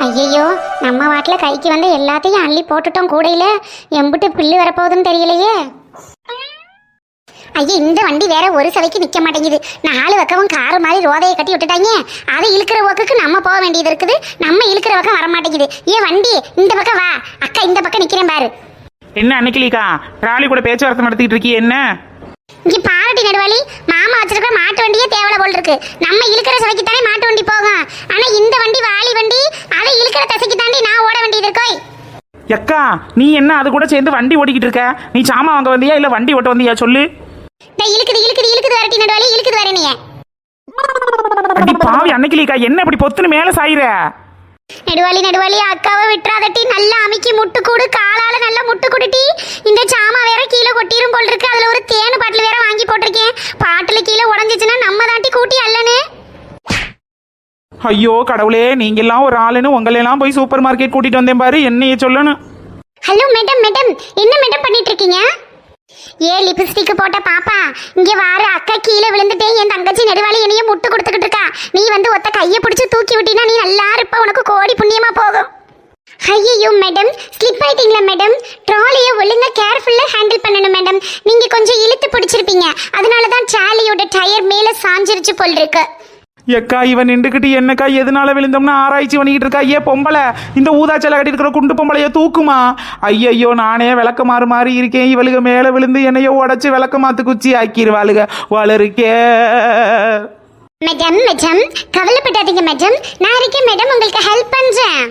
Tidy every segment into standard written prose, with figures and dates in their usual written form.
ஐயையோ, நம்ம வாட்டில் கைக்கு வந்து எல்லாத்தையும் அள்ளி போட்டுட்டோம் கூடையில. எம்பிட்டு பில்லு வரப்போகுதுன்னு தெரியலையே. ஐயா, இந்த வண்டி வேற ஒரு சவைக்கு நிற்க மாட்டேங்குது. 4 பக்கமும் காரு மாதிரி ரோதையை கட்டி விட்டுட்டாங்க. அதை இழுக்கிற பக்கத்துக்கு நம்ம போக வேண்டியது இருக்குது. நம்ம இழுக்கிற பக்கம் வர மாட்டேங்குது. ஏன் வண்டி இந்த பக்கம் வா. அக்கா இந்த பக்கம் நிற்கிறேன் பாரு. என்ன அன்னைக்கிலிக்கா ராலி கூட பேச்சுவார்த்தை நடத்திட்டு இருக்கீ? என்ன இங்கே பாரட்டி நடுவாளி, மாமா வச்சிருக்கிற மாட்டு வண்டியே தேவலை போல் இருக்கு. நம்ம இழுக்கிற சவைக்கு தானே மாட்டு வண்டி போகும். ஆனா இந்த வண்டி வாலி வண்டி, அதை இழுக்கிற தசைக்கு தாண்டி நான் ஓட வேண்டியது இருக்கோய். எக்கா, நீ என்ன அது கூட சேர்ந்து வண்டி ஓட்டிக்கிட்டு இருக்க? நீ சாமா வாங்க வந்தியா இல்ல வண்டி ஓட்ட வந்தியா சொல்லு. இழுக்குது இழுக்குது இழுக்குது வரட்டி நடுவாளி, இழுக்குது வர நீ. அடி பாவி அன்னைக்கிலிக்கா, என்ன இப்படி பொத்துன்னு மேல சாயிர? நடுவாளி நடுவாளி, அக்காவை விட்டுறாதட்டி. நல்லா அமுக்கி முட்டு கூடு, காலால நல்லா முட்டு கொடுட்டி. இந்த சாமா வேற கீழே கொட்டிரும் போல் இருக்கு. அதுல ஒரு தேனு பாட்டில் வேற வாங்கி போட்டிருக்கேன். பாட்டில் கீழே உடஞ்சிச்சுன்னா நம்ம தாண்டி கூட்டி அல்லனே. ஐயோ கடவுளே, நீங்க எல்லாம் ஒரு ஆளுன்னு உங்களெல்லாம் போய் சூப்பர் மார்க்கெட் கூட்டிட்டு வந்தேன் பாரு. என்னைய சொல்லணும். ஹலோ மேடம், மேடம் என்ன மேடம் பண்ணிட்டு இருக்கீங்க? லிப்ஸ்டிக் போட்ட பாப்பா, இங்க வார. அக்கா கீழே விழுந்துட்டே என் தங்கச்சி நெடுவாளி என்னைய முட்டு கொடுத்துக்கிட்டு இருக்கா. நீ வந்து ஒத்த கையை பிடிச்சு தூக்கி விட்டினா நீ நல்லா இருப்ப. உனக்கு கோடி புண்ணியமா போகும். ஐயோ மேடம், ஸ்லிப் ஆயிட்டீங்களா மேடம்? ட்ராலியை ஒழுங்கா கேர்ஃபுல்லா ஹேண்டில் பண்ணணும் மேடம். நீங்க கொஞ்சம் இழுத்து பிடிச்சிருப்பீங்க. அதனாலதான் ட்ராலியோட டயர் மேல சாஞ்சிருச்சு போல் இருக்கு. எக்கா, இவன் நின்றுக்கிட்டு என்னக்கா எதனால விழுந்தோம்னா ஆராய்ச்சி பண்ணிக்கிட்டு இருக்கா. ஏ பொம்பளை, இந்த ஊதாச்சலை கட்டி இருக்கிற குண்டு பொம்பளைய தூக்குமா? ஐயையோ, நானே விளக்க மாறு மாதிரி இருக்கேன். இவளுக மேல விழுந்து என்னையோ உடச்சு விளக்க மாத்து குச்சி ஆக்கிடுவாளுக. வளருக்கே மேடம். மேடம் கவலைப்படாதீங்க மேடம், நான் இருக்கேன் மேடம், உங்களுக்கு ஹெல்ப் பண்றேன்.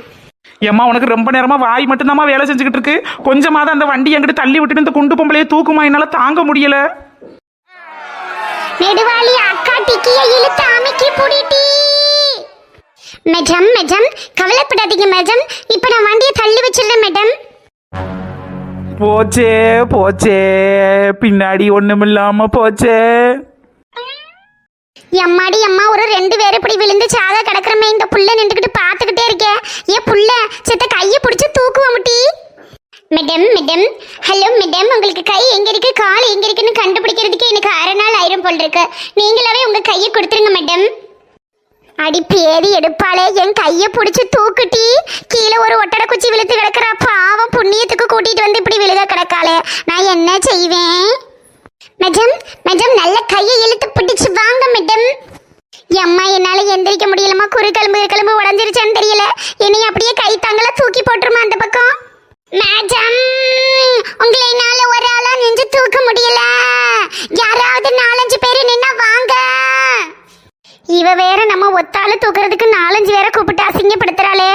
ஏம்மா, உனக்கு ரொம்ப நேரமா வாய் மட்டும்தாம்மா வேலை செஞ்சுக்கிட்டு இருக்கு. கொஞ்சமாவது அந்த வண்டி எங்கிட்ட தள்ளி விட்டுட்டு இந்த குண்டு பொம்பளைய தூக்குமா. என்னால தாங்க முடியல. நெடுவாளி, அக்கா டிக்கிய இழுத்து அமுக்கி புடிட்டி. மேடம் மேடம் கவலைப்படாதீங்க மேடம், இப்ப நான் வண்டியை தள்ளி வச்சிடுறேன் மேடம். போச்சே போச்சே, பின்னாடி ஒண்ணுமில்லாம போச்சே. எம்மாடி அம்மா, ஒரு 2 பேர் இப்படி விழுந்து சாக கிடக்குறமே. இந்த புள்ள நின்றுக்கிட்டு பார்த்துக்கிட்டே இருக்கேன். ஏன் புள்ள செத்த கையை பிடிச்சி தூக்குவோம்ட்டி. மேடம் மேடம் ஹலோ மேடம், உங்களுக்கு கை எங்க இருக்கு கால் எங்க இருக்குன்னு கண்டுபிடிக்கிறதுக்கு எனக்கு 1/2 நாள் ஆயிரம் போல் இருக்கு. நீங்களாவே உங்க கையை கொடுத்துருங்க மேடம். அடி பேதி எடுப்பாளே, என் கையை பிடிச்சி தூக்குட்டி. கீழே ஒரு ஒட்டடை குச்சி விழுத்து கிடக்குறா. பாவம், புண்ணியத்துக்கு கூட்டிட்டு வந்து இப்படி விழுக கிடக்காளே, நான் என்ன செய்வேன்? மேடம் மேடம் நல்ல கையை இழுத்து பிடிச்சு வாங்க மேடம். அம்மா, என்னால எந்திரிக்க முடியலமா. குறுக்கெலும்பு உடஞ்சிருச்சான்னு தெரியல. என்னைய அப்படியே கை தாங்கள தூக்கி போட்டுருமா அந்த பக்கம். மேடம், உங்களை என்னால ஒரு ஆளா நெஞ்சு தூக்க முடியல. யாராவது 4-5 பேர் நின்னா வாங்க. இவ வேற நம்ம ஒத்தால தூக்குறதுக்கு 4-5 பேரை கூப்பிட்டு அசிங்கப்படுத்துறாளே.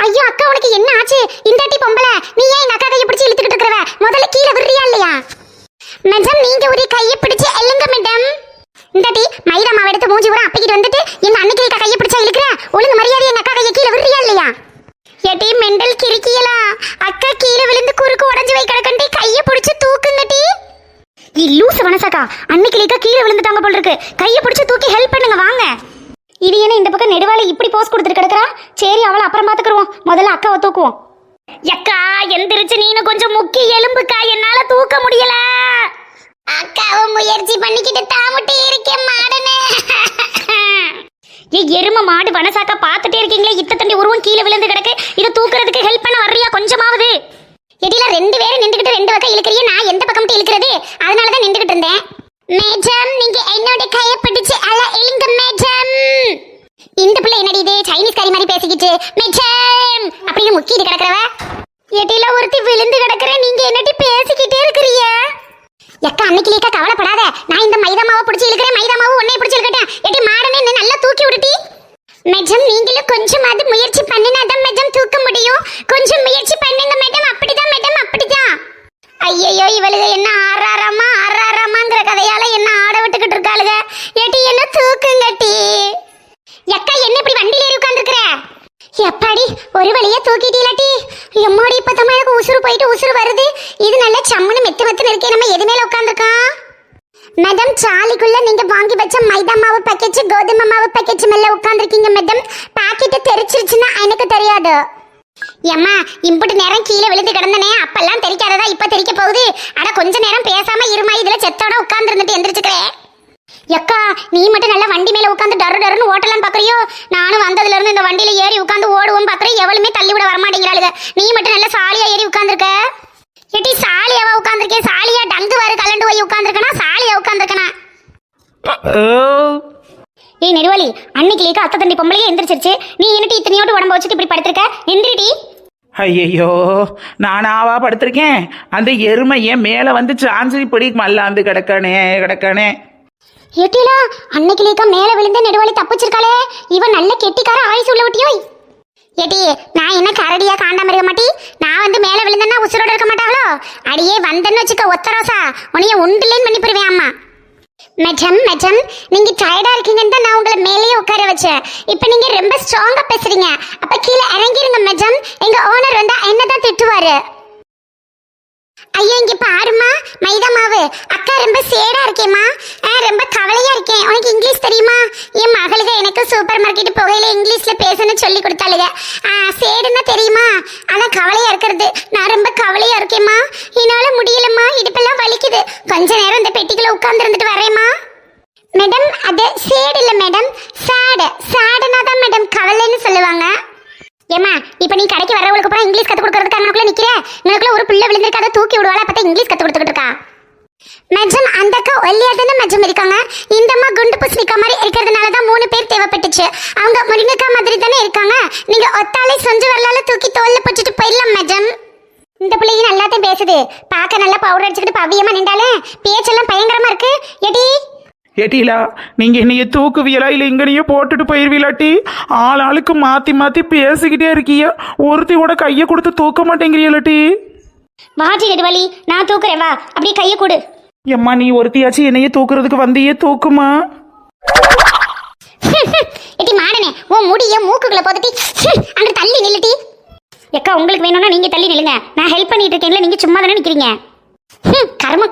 ஐயோ அக்கா, உனக்கு என்ன ஆச்சு? இந்தாட்டி பொம்பளை, நீ ஏன் எங்க அக்கா கையை பிடிச்சி இழுத்துக்கிட்டு இருக்கிறவ? முதல்ல கீழே விடுறியா இல்லையா? மேடம், நீங்க ஒரு கையை பிடிச்சு எல்லுங்க மேடம். இந்தாட்டி மைதா மாவு எடுத்து மூஞ்சி ஊரா அப்பிக்கிட்டு வந்துட்டு எங்க அன்னைக்கு கையை பிடிச்சா இழுக்கிற. ஒழுங்கு மரியாதை எங்க அக்கா கையை கீழே விடுறியா இல்லையா? ஏட்டி மெண்டல் கிறுக்கியலா, அக்கா கீழே விழுந்து குறுக்கு உடஞ்சு வை கிடக்கண்டி. கையை பிடிச்சு தூக்குங்கட்டி. லூசு வனசாக்கா, அன்னைக்கு கீழே விழுந்துட்டாங்க போல் இருக்கு. கையை பிடிச்சு தூக்கி ஹெல்ப் பண்ணுங்க வாங்க. இது என்ன இந்த பக்கம் நெடுவாளி இப்படி போஸ் கொடுத்துட்டு கிடக்குறா? சரி, அவளை அப்புறம் பாத்துக்குருவோம். முதல்ல அக்காவை தூக்குவோம். எக்கா எந்திரிச்சு நீனு கொஞ்சம் முக்கி எலும்புக்கா, என்னால தூக்க முடியல. அக்காவை முயற்சி பண்ணிக்கிட்டு தாமுட்டி இருக்கேன் மாடனே. எரும மாடு வனசாக்கா, பார்த்துட்டே இருக்கீங்களே, இத்த தண்டி உருவம் கீழே விழுந்து கிடக்கு. இதை தூக்குறதுக்கு ஹெல்ப் பண்ண வர்றியா கொஞ்சமாவது? எடில 2 பேரும் நின்றுகிட்டு 2 பக்கம் இழுக்கிறிய, நான் எந்த பக்கம் இழுக்கிறது? அதனாலதான் நின்றுகிட்டு இருந்தேன். மேடம், நீங்க என்னோட கையை பிடிச்சு அல்ல இழுங்க மேடம். இந்த பிள்ளை என்னடி இது சைனீஸ் காரி மாதிரி பேசிக்கிட்டு மேடம் அப்படின்னு முக்கிட்டு கிடக்குறவ. எடில ஒருத்தி விழுந்து கிடக்குற, நீங்க என்னடி பேசிக்கிட்டே இருக்கிறீங்க? எக்கா அன்னைக்கு கவலைப்படாத, நான் இந்த மைதா மாவை பிடிச்சி இழுக்கிறேன். மைதா மாவு உன்னை பிடிச்சி இழுக்கட்டேன். எடி மாடனே என்ன நல்லா தூக்கி விடுட்டி. மேடம், நீங்களும் கொஞ்சமாவது முயற்சி பண்ணினாதான் மேடம் தூக்க முடியும். கொஞ்சம் முயற்சி பண்ணுங்க மேடம். அப்படிதான் மேடம், அப்படிதான். ஐயோ, இவளுக என்ன ஆறாராமாங்கிற கதையால என்ன ஆட விட்டுக்கிட்டு இருக்காளுக. ஏட்டி என்ன தூக்குங்கட்டி. எக்கா, என்ன இப்படி வண்டியில ஏறி உட்கார்ந்துருக்கிற? எப்பாடி ஒரு வழியா தூக்கிட்டீலாட்டி. எம்மாடி, இப்பதான் எனக்கு உசுறு போயிட்டு உசுறு வருது. இது நல்ல சம்முன்னு மெத்து இருக்கே. நம்ம எது மேல உட்காந்துருக்கோம்? மேடம், சாலிக்குள்ள நீங்க வாங்கி வச்ச மைதா மாவு பேக்கெட், கோதுமை மாவு பேக்கெட் மேல உட்காந்துருக்கீங்க மேடம். பாக்கெட் தெரிச்சிருச்சுன்னா எனக்கு தெரியாது. ஏம்மா, இம்புட்டு நேரம் கீழே விழுந்து கிடந்தனே, அப்பெல்லாம் தெரிக்காததா இப்ப தெரிக்க போகுது. அட கொஞ்ச நேரம் பேசாம இருமா, இதுல செத்தோட உட்கார்ந்து இருந்துட்டு எந்திரிச்சுக்கிறேன். எக்கா, நீ மட்டும் நல்லா வண்டி மேல உட்காந்து டரு டருன்னு ஓட்டலாம் பாக்குறியோ? நானும் வந்ததுல இருந்து இந்த வண்டியில ஏறி திரும்பவும் பாக்குற எவளுமே தள்ளி விட வரமாட்டேங்கிறாளுங்க. நீ மட்டும் நல்ல சாலியா ஏறி உட்கார்ந்துருக்க. ஏட்டி சாலியாவா உட்கார்ந்துருக்கேன்? சாலியா டங்கு வர கலண்டு போய் உட்கார்ந்துருக்கனா சாலியா உட்கார்ந்துருக்கனா? ஏய் நெடுவாளி, அன்னைக்கு லேக்கா அத்தை தண்டி பொம்பளையே எந்திரிச்சிருச்சு. நீ என்னட்டி இத்தனையோட்டு உடம்ப வச்சுட்டு இப்படி படுத்திருக்க? எந்திரிடி. ஐயையோ, நானாவா படுத்திருக்கேன்? அந்த எருமை என் மேலே வந்து சாஞ்சு இப்படி மல்லாந்து கிடக்கானே. ஏட்டிலா, அன்னைக்கு லேக்கா மேல விழுந்த நெடுவாளி தப்பிச்சிருக்காளே. இவன் நல்ல கெட்டிக்கார ஆயுசு உள்ள விட்டியோ. ஏட்டி, நான் என்ன கரடியா காண்டாம இருக்க மாட்டி? நான் வந்து மேல விழுந்தேன்னா உசுரோட இருக்க மாட்டாங்களோ? அடியே வந்தேன்னு வச்சுக்க ஒத்தரோசா உன்னைய உண்டுலேன்னு பண்ணி போடுவேன் அம்மா. மேடம் நீங்க டயர்டா இருக்கீங்கன்னு தான் நான் உங்களை மேலேயே உட்கார வச்சேன். இப்போ நீங்க ரொம்ப ஸ்ட்ராங்கா பேசுறீங்க. அப்ப கீழே இறங்கிருங்க மேடம். எங்க ஓனர் வந்தா என்னதான் திட்டுவாரு. ஐயா இங்க பாருமா, மைதா மாவு. அக்கா ரொம்ப சேடா இருக்கேம்மா. ரொம்ப கவலையா இருக்கேன். உனக்கு இங்கிலீஷ் தெரியுமா? என் மகளுக்கு எனக்கு சூப்பர் மார்க்கெட் போகையில இங்கிலீஷ்ல பேசணும்னு சொல்லி கொடுத்தாளுங்க. சேடுன்னா தெரியுமா? அதான் கவலையா இருக்கிறது. நான் ரொம்ப கவலையா இருக்கேம்மா. என்னால முடியலம்மா, இடுப்பெல்லாம் வலிக்குது. கொஞ்ச நேரம் இந்த பெட்டிக்குள்ள உட்கார்ந்து இருந்துட்டு வரேம்மா. மேடம் அது சேடு இல்ல மேடம், சேடுனா தான் மேடம் கவலைன்னு சொல்லுவாங்க. ஏமா இப்ப நீ கடைக்கு வரவங்களுக்கு அப்புறம் இங்கிலீஷ் கத்து கொடுக்கறதுக்கு அங்கனக்குள்ள நிக்கிற. உனக்குள்ள ஒரு பிள்ளை விழுந்திருக்காத தூக்கி விடுவாளா? பார்த்தா இங்கிலீஷ் கத்து கொடுத்துட்டு இருக்கா. மேடம் அந்த அக்கா ஒல்லியா தானே மேடம் இருக்காங்க. இந்த அம்மா குண்டு பூசணிக்கா மாதிரி இருக்கிறதுனால தான் 3 பேர் தேவைப்பட்டுச்சு. அவங்க முருங்கக்கா மாதிரி தானே இருக்காங்க. நீங்க ஒத்தாலே செஞ்சு வரலால தூக்கி தோல்ல போட்டுட்டு போயிடலாம் மேடம். இந்த பிள்ளைங்க நல்லா தான் பேசுது. பார்க்க நல்லா பவுடர் அடிச்சுக்கிட்டு பவியமா நின்றாலே பேச்செல்லாம் பயங்கரமா இருக்கு. எடி ஏட்டிலா, நீங்கள் என்னைய தூக்குவியலா இல்லை இங்கனையே போட்டுட்டு போயிடுவீலாட்டி? ஆளுக்கு மாற்றி பேசிக்கிட்டே இருக்கீங்க. ஒருத்தி கூட கையை கொடுத்து தூக்க மாட்டேங்கிறீங்களாட்டி? வாட்டி நெடுவாளி, நான் தூக்குறேன் வா. அப்படியே கையை கொடு. எம்மா நீ ஒருத்தியாச்சும் என்னையே தூக்குறதுக்கு வந்தியே தூக்குமா? எட்டி மாடனே, உன் முடிய மூக்குக்குள்ள போதட்டி அங்க தள்ளி நில்லுட்டி. எக்கா உங்களுக்கு வேணும்னா நீங்க தள்ளி நில்லுங்க. நான் ஹெல்ப் பண்ணிட்டு இருக்கேன்ல, நீங்க சும்மா தானே நிக்கிறீங்க.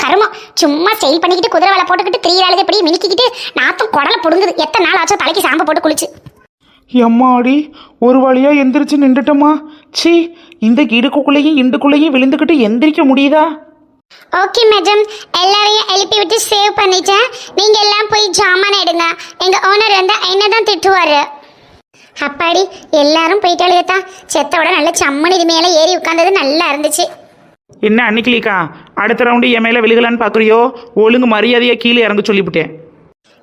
கருமம் சும்மா ஸ்டைல் பண்ணிக்கிட்டு குதிரை வேலை போட்டுக்கிட்டு திரியாளுக்கு எப்படி மினிக்கிட்டு நாத்தும் குடலை புடுங்குது. எத்தனை நாள் ஆச்சோ தலைக்கு சாம்பு போட்டு குளிச்சு. எம்மாடி, ஒரு வழியா எந்திரிச்சு நின்றுட்டோமா? சி, இந்த இடுக்குள்ளேயும் இண்டுக்குள்ளேயும் விழுந்துக்கிட்டு எந்திரிக்க முடியுதா? ஓகே மேடம், எல்லாரையும் எழுப்பி விட்டு சேவ் பண்ணிட்டேன். நீங்க எல்லாம் போய் ஜாமான் எடுங்க. எங்க ஓனர் வந்தா என்னதான் திட்டுவாரு. அப்பாடி எல்லாரும் போயிட்டாலேதா. செத்தோட நல்ல சம்மன் இது மேலே ஏறி உட்கார்ந்தது நல்லா இருந்துச்சு. என்ன அன்னைக்கிலிக்கா, அடுத்த ரவுண்டு என் மேலே விழுகலான்னு பார்க்குறியோ? ஒழுங்கு மரியாதையாக கீழே இறங்க சொல்லிவிட்டேன்.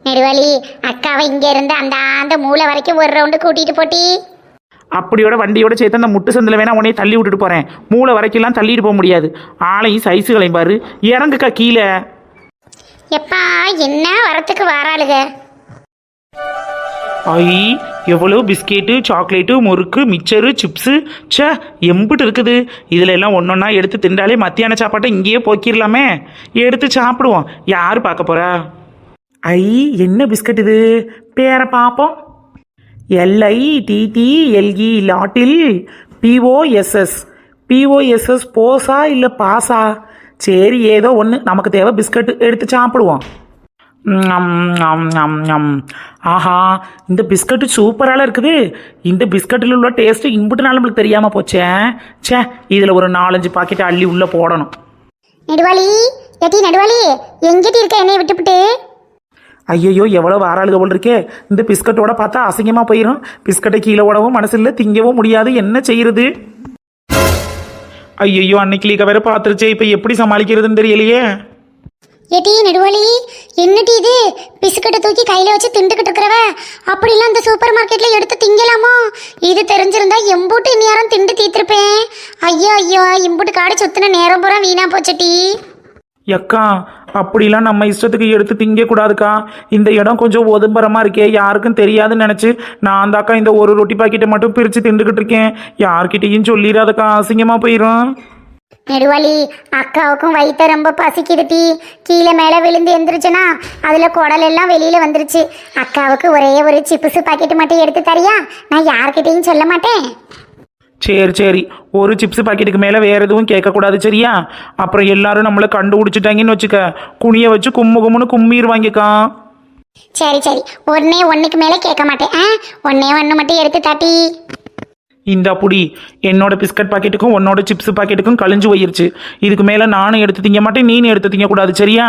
நெடுவாளி, அக்காவை இங்க இருந்து அந்த மூளை வரைக்கும் ஒரு ரவுண்டு கூட்டிட்டு போட்டி. அப்படியோட வண்டியோட சேர்த்து அந்த முட்டு சந்தில் வேணா உன்னைய தள்ளி விட்டுட்டு போகிறேன். மூளை வரைக்கும்லாம் தள்ளிட்டு போக முடியாது. ஆளையும் சைஸுகளையும் பாரு. இறங்குக்கா கீழே. எப்பா என்ன வரத்துக்கு வாராளுக. ஐ, எவ்வளோ பிஸ்கெட்டு, சாக்லேட்டு, முறுக்கு, மிச்சரு, சிப்ஸு, சே எம்பிட்டு இருக்குது. இதில் எல்லாம் ஒன்றொன்னா எடுத்து திண்டாலே மத்தியான சாப்பாட்டை இங்கேயே போக்கிடலாமே. எடுத்து சாப்பிடுவோம். யார் பார்க்க போகிறா? ஐ, என்ன பிஸ்கட் இது? பேரை பார்ப்போம். LITTLE லாட்டில் POSS போஸா இல்லை பாஸா? சரி ஏதோ ஒன்று, நமக்கு தேவை பிஸ்கட்டு. எடுத்து சாப்பிடுவோம். ஆஹா, இந்த பிஸ்கட்டு சூப்பரால இருக்குது. இந்த பிஸ்கட்டில் உள்ள டேஸ்ட்டு இம்புட்டுனால நம்மளுக்கு தெரியாமல் போச்சே. சே, இதில் ஒரு 4-5 பாக்கெட் அள்ளி உள்ளே போடணும். நெடுவாளி, ஏட்டி நெடுவாளி, எங்கிட்ட இருக்க என்னைய விட்டுவிட்டு? ஐயையோ, எவ்வளோ வாராளுக போல் இருக்கே. இந்த பிஸ்கட்டோட பார்த்தா அசிங்கமாக போயிடும். பிஸ்கட்டை கீழே ஓடவும் மனசு இல்லை, திங்கவும் முடியாது. என்ன செய்யறது? ஐயையோ, அன்னைக்கு லீக்க வேற பார்த்துருச்சே. இப்போ எப்படி சமாளிக்கிறதுன்னு தெரியலையே. ஏட்டி நெடுவாளி, என்னட்டி இது? பிஸ்கட்டை தூக்கி கையில வச்சு திண்டுக்கிட்டு இருக்கிறவ அப்படிலாம் இந்த சூப்பர் மார்க்கெட்ல எடுத்து திங்கலாமோ? இது தெரிஞ்சிருந்தா எம்பூட்டு இந்நேரம் திண்டு தீர்த்திருப்பேன். ஐயோ இம்பூட்டு காடு சுத்தின நேரம் பூரா வீணா போச்சட்டி. எக்கா, அப்படிலாம் நம்ம இஷ்டத்துக்கு எடுத்து திங்கக்கூடாதுக்கா. இந்த இடம் கொஞ்சம் ஒதும்பரமாக இருக்கே, யாருக்கும் தெரியாதுன்னு நினச்சி நான் தாக்கா இந்த ஒரு ரொட்டி பாக்கெட்டை மட்டும் பிரித்து திண்டுக்கிட்டு இருக்கேன். யார்கிட்டையும் சொல்லிடாதக்கா, அசிங்கமாக போயிடும். நெடுவாளி, அக்காவுக்கும் வயிற்ற ரொம்ப பசிக்குதுட்டி. கீழே மேலே விழுந்து எந்திரிச்சுன்னா அதில் குடல் எல்லாம் வெளியில் வந்துருச்சு. அக்காவுக்கு ஒரே ஒரு சிப்ஸு பாக்கெட்டு மட்டும் எடுத்து தரியா? நான் யார்கிட்டையும் சொல்ல மாட்டேன். சரி, ஒரு சிப்ஸ் பாக்கெட்டுக்கு மேலே வேறு எதுவும் கேட்கக்கூடாது, சரியா? அப்புறம் எல்லாரும் நம்மளை கண்டுபிடிச்சிட்டாங்கன்னு வச்சுக்க, குனியை வச்சு கும்முன்னு கும்மிடுவாங்கக்கா. சரி ஒன்றுக்கு மேலே கேட்க மாட்டேன். ஒன்று மட்டும் எடுத்து தாட்டி. இந்த புடி, என்னோட பிஸ்கட் பாக்கெட்டுக்கும் உன்னோட சிப்ஸ் பாக்கெட்டுக்கும் கழிஞ்சு போயிருச்சு. இதுக்கு மேலே நானும் எடுத்து திங்க மாட்டேன், நீனும் எடுத்து திங்கக்கூடாது, சரியா?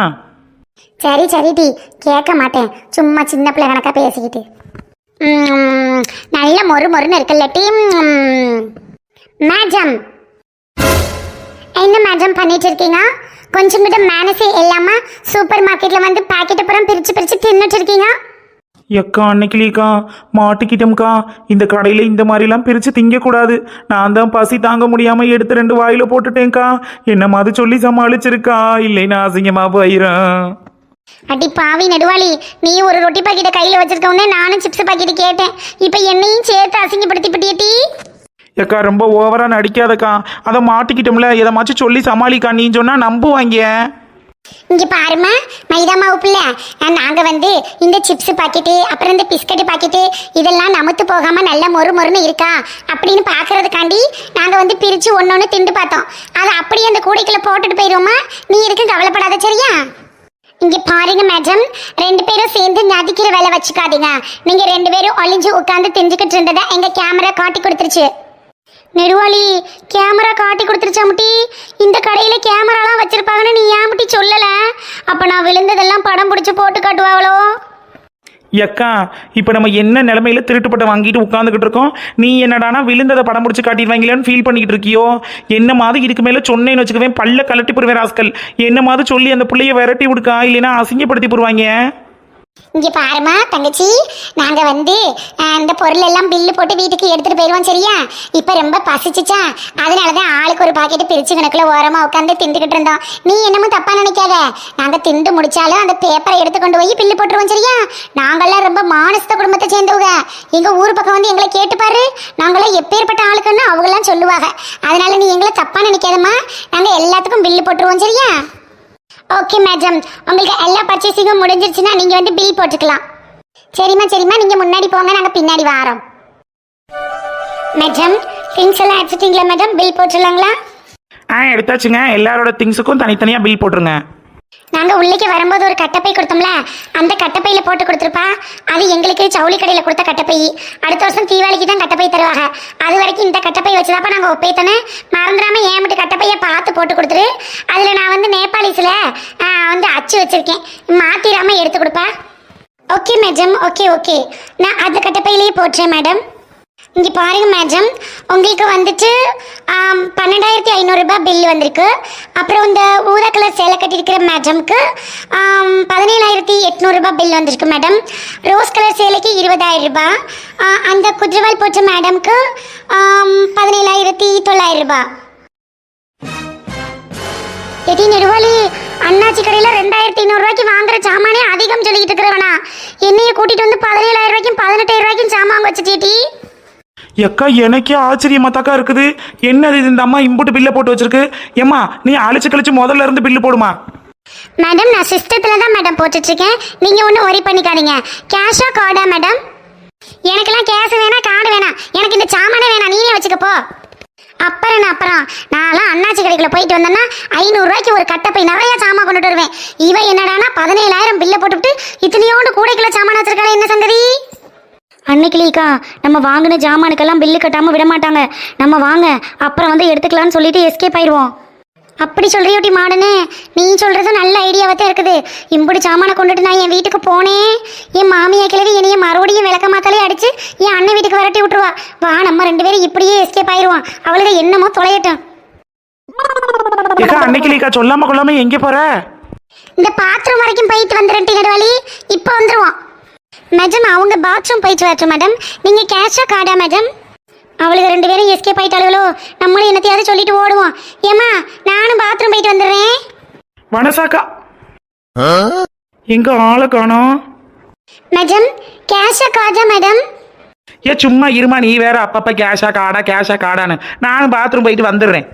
சரி டி, கேட்க மாட்டேன். சும்மா சின்ன பிள்ளை கணக்காக பேசிக்கிட்டு. நல்ல மொறு மொறுன்னு இருக்குல்ல டீ. மேடம் என்ன மேடம் பண்ணிட்டு இருக்கீங்க? கொஞ்சம் கூட மேனஸே இல்லாம சூப்பர் மார்க்கெட்ல வந்து பாக்கெட் அப்புறம் பிரிச்சு பிரிச்சு தின்னுட்டு இருக்கீங்க. எக்கா அன்னைக்கிலேக்கா மாட்டிக்கிட்டோம்க்கா. இந்த கடையில் இந்த மாதிரிலாம் பிரித்து திங்கக்கூடாது. நான் தான் பசி தாங்க முடியாமல் எடுத்து 2 வாயில போட்டுட்டேன்க்கா. என்ன மாதிரி சொல்லி சமாளிச்சிருக்கா, இல்லைன்னா அசிங்கமாக போயிடும். அடி பாவி நெடுவாளி, நீ ஒரு ரொட்டி பாக்கெட்டை கையில் வச்சிருக்கவுடனே நானும் சிப்ஸ் பாக்கெட்டு கேட்டேன். இப்போ என்னையும் சேர்த்து அசிங்கப்படுத்தி பட்டியட்டி. எக்கா ரொம்ப ஓவராக நடிக்காதக்கா. அதை மாட்டிக்கிட்டோம்ல, எதமாச்சும் சொல்லி சமாளிக்கா. நீ சொன்னால் நம்புவாங்க. இங்க பாருமா மைதா மாவு பிள்ளை, நாங்க வந்து இந்த சிப்ஸ் பாக்கெட்டு அப்புறம் இந்த பிஸ்கட் பாக்கெட்டு இதெல்லாம் நமத்து போகாம நல்ல மொறு மொறுன்னு இருக்கா அப்படின்னு பாக்குறதுக்காண்டி நாங்க வந்து பிரிச்சு ஒன்னொன்னு திண்டு பார்த்தோம். அதை அப்படியே அந்த கூடைக்குள்ள போட்டுட்டு போயிருவோமா, நீ எதுக்கும் கவலைப்படாத சரியா? இங்க பாருங்க மேடம், 2 பேரும் சேர்ந்து நதிக்கிற வேலை வச்சுக்காதீங்க. நீங்க 2 பேரும் ஒளிஞ்சு உட்காந்து தெரிஞ்சுக்கிட்டு இருந்ததை எங்க கேமரா காட்டி கொடுத்துருச்சு. நெடுவாளி கேமரா காட்டி கொடுத்துருச்சா முட்டி? இந்த கடையில கேமராலாம் வச்சிருப்பாங்கன்னு நீ ஏன் முட்டி சொல்லல? அப்ப நான் விழுந்ததெல்லாம் படம் பிடிச்சு போட்டு காட்டுவாங்களோ? எக்கா இப்போ நம்ம என்ன நிலமையில திருட்டுப்பட்ட வாங்கிட்டு உட்காந்துக்கிட்டு இருக்கோம். நீ என்னடானா விழுந்ததை படம் பிடிச்சி காட்டிடுவாங்களேன்னு ஃபீல் பண்ணிக்கிட்டு இருக்கியோ? என்ன மாதிரி இதுக்கு மேலே சொன்னேன்னு வச்சுக்கவேன், பல்ல கலட்டி போடுவேன் ராஸ்கல். என்ன மாதிரி சொல்லி அந்த பிள்ளைய விரட்டி விடுக்கா, இல்லைன்னா அசிங்கப்படுத்தி போடுவாங்க. இங்க பாருமா தங்கச்சி, நாங்க வந்து இந்த பொருள் எல்லாம் பில்லு போட்டு வீட்டுக்கு எடுத்துட்டு போயிடுவோம் சரியா? இப்ப ரொம்ப பசிச்சுச்சா, அதனாலதான் ஆளுக்கு ஒரு பாக்கெட் பிரிச்சு கணக்குல ஓரமா உட்காந்து திண்டுகிட்டு இருந்தோம். நீ என்னமோ தப்பா நினைக்காத, நாங்க திண்டு முடிச்சாலும் அந்த பேப்பரை எடுத்து கொண்டு போய் பில்லு போட்டுருவோம் சரியா? நாங்கெல்லாம் ரொம்ப மானஸ்த குடும்பத்தை சேர்ந்தவங்க. எங்க ஊர் பக்கம் வந்து எங்களை கேட்டு பாரு, நாங்களாம் எப்பேற்பட்ட ஆளுக்குன்னு அவங்கெல்லாம் சொல்லுவாங்க. அதனால நீ எங்களை தப்பா நினைக்காதம்மா, நாங்க எல்லாத்துக்கும் பில்லு போட்டுருவோம் சரியா? ஓகே மேடம், உங்களுக்கு எல்லா பர்ச்சேசிங்கும் முடிஞ்சிருச்சுன்னா நீங்க வந்து பில் போட்டுக்கலாம். சரிம்மா சரிம்மா, நீங்க முன்னாடி போங்க, நாங்க பின்னாடி வரோம். மேடம் திங்ஸ் எல்லாம் எடுத்துட்டீங்களா மேடம்? பில் போட்டுடலாங்களா? எடுத்தாச்சுங்க. எல்லாரோட திங்ஸுக்கும் தனித்தனியாக பில் போட்டுருங்க. நாங்க உள்ளேக்கு வரும்போது ஒரு கட்டப்பை கொடுத்தோம்ல, அந்த கட்டப்பையில போட்டு கொடுத்துருப்பா. அது எங்களுக்கு ஜவுளி கடையில கொடுத்த கட்டப்பை. அடுத்த வருஷம் தீபாவளிக்கு தான் கட்டப்பை தருவாங்க. அது வரைக்கும் இந்த கட்டப்பை வச்சுதாப்பா நாங்க ஒப்பைத்தனே. மறந்துடாம ஏன் மட்டும் கட்டப்பைய பார்த்து போட்டு கொடுத்துரு. அதுல நான் வந்து நேபாளிஸ்ல வந்து அச்சு வச்சிருக்கேன், மாத்திராம எடுத்து கொடுப்பா. ஓகே மேடம், ஓகே ஓகே, நான் அந்த கட்டப்பையிலேயே போட்டுறேன் மேடம். இங்கே பாருங்க மேடம், உங்களுக்கு வந்துட்டு 12,500 ரூபாய் பில் வந்திருக்கு. அப்புறம் இந்த ஊதா கலர் சேலை கட்டியிருக்கிற மேடம்க்கு 17,800 ரூபாய் பில் வந்திருக்கு மேடம். ரோஸ் கலர் சேலைக்கு 20,000 ரூபாய். அந்த குதிரவால் போட்ட மேடம்க்கு 17,900 ரூபாய். எடி நெடுவாளி, அண்ணாச்சி கடையில் 2,500 ரூபாய்க்கு வாங்குற சாமானே அதிகம் சொல்லிக்கிட்டு இருக்கிறவனா என்னைய கூட்டிட்டு வந்து 17,000 ரூபாய்க்கும் 18,000 ரூபாய்க்கும் சாமான் வச்சுட்டேட்டி. எக்கா எனக்கே ஆச்சரியமா தாக்கா இருக்குது. என்னது இது, இந்த அம்மா இம்புட்டு பில்லை போட்டு வச்சிருக்கு. ஏம்மா நீ அழிச்சு கழிச்சு முதல்ல இருந்து பில்லு போடுமா. மேடம் நான் சிஸ்டத்தில் தான் மேடம் போட்டுட்ருக்கேன், நீங்கள் ஒன்றும் ஒரி பண்ணிக்காதீங்க. கேஷா கார்டா மேடம்? எனக்கெல்லாம் கேஷ் வேணாம், கார்டு வேணாம், எனக்கு இந்த சாமானே வேணாம், நீனே வச்சுக்கப்போ. அப்புறம் நான்லாம் அண்ணாச்சி கடைக்குள்ள போயிட்டு வந்தேன்னா 500 ரூபாய்க்கு ஒரு கட்டப்பை நிறைய சாமான் கொண்டுட்டு வருவேன். இவன் என்னடானா 17,000 பில்லை போட்டுவிட்டு இத்தனையோண்டு கூடைக்குள்ள சாமான் வச்சிருக்காளே, என்ன சங்கதி? அன்னைக்கிலேக்கா நம்ம வாங்கின ஜாமானுக்கெல்லாம் பில்லு கட்டாமல் விட மாட்டாங்க. நம்ம வாங்க அப்புறம் வந்து எடுத்துக்கலான்னு சொல்லிட்டு எஸ்கேப் ஆயிடுவோம். அப்படி சொல்றியோட்டி மாடனே, நீ சொல்றது நல்ல ஐடியாவாக தான் இருக்குது. இப்படி சாமானை கொண்டுட்டு நான் என் வீட்டுக்கு போனேன், என் மாமியா கிழவி என்னைய மறுபடியும் விளக்க மாத்தாலே அடிச்சு என் அண்ணன் வீட்டுக்கு விரட்டி விட்டுருவா. வா நம்ம 2 பேரும் இப்படியே எஸ்கேப் ஆயிடுவோம். அவளுக்கு என்னமோ தொலையட்டும். அன்னைக்கிலேக்கா சொல்லாம கொள்ளாம எங்கே போற? இந்த பாத்ரூம் வரைக்கும் போயிட்டு வந்துடுறேன் நடுவாளி, இப்போ வந்துருவோம். மேடம் அவங்க பாத்ரூம் போயிட்டு வரட்டும் மேடம். நீங்க கேஷா கார்டா மேடம்? அவளுக்கு 2 பேரும் எஸ்கேப் ஆயிட்டாளுகளோ, நம்மளும் என்னத்தையாவது சொல்லிட்டு ஓடுவோம். ஏமா நானும் பாத்ரூம் போயிட்டு வந்துடுறேன். வனசாக்கா எங்க ஆளை காணோம். Madam கேஷா கார்டா madam? ஏ சும்மா இருமா, நீ வேற அப்பப்ப கேஷா காடான்னு. நானும் பாத்ரூம் போயிட்டு வந்துடுறேன்.